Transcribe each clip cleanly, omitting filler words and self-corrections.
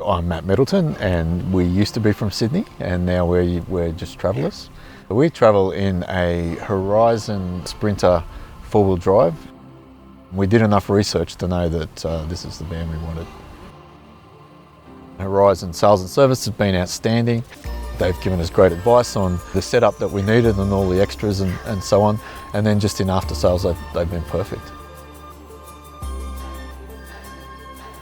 I'm Matt Middleton, and we used to be from Sydney, and now we're just travellers. We travel in a Horizon Sprinter four-wheel drive. We did enough research to know that this is the van we wanted. Horizon sales and service has been outstanding. They've given us great advice on the setup that we needed and all the extras and so on. And then just in after sales, they've been perfect.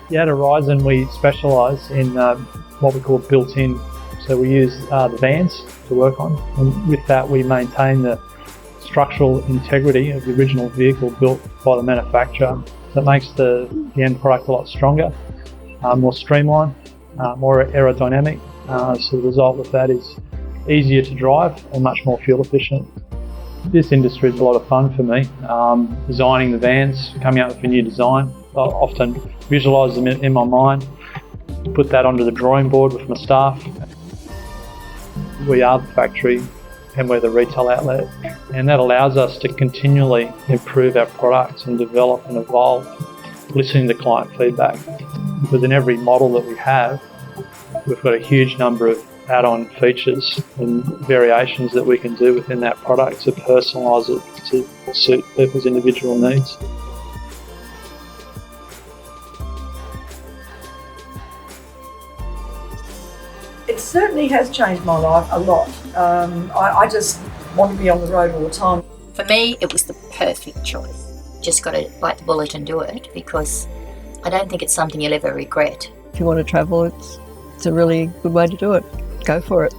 Yeah, at Horizon we specialise in what we call built-in. So we use the vans to work on, and with that we maintain the structural integrity of the original vehicle built by the manufacturer. That makes the end product a lot stronger, more streamlined, more aerodynamic. So the result of that is easier to drive and much more fuel efficient. This industry is a lot of fun for me. Designing the vans, coming up with a new design. I often visualise them in my mind, put that onto the drawing board with my staff. We are the factory and we're the retail outlet, and that allows us to continually improve our products and develop and evolve, listening to client feedback. Because in every model that we have, we've got a huge number of add-on features and variations that we can do within that product to personalise it to suit people's individual needs. It certainly has changed my life a lot. I just want to be on the road all the time. For me, it was the perfect choice. Just got to bite the bullet and do it, because I don't think it's something you'll ever regret. If you want to travel, it's a really good way to do it. Go for it.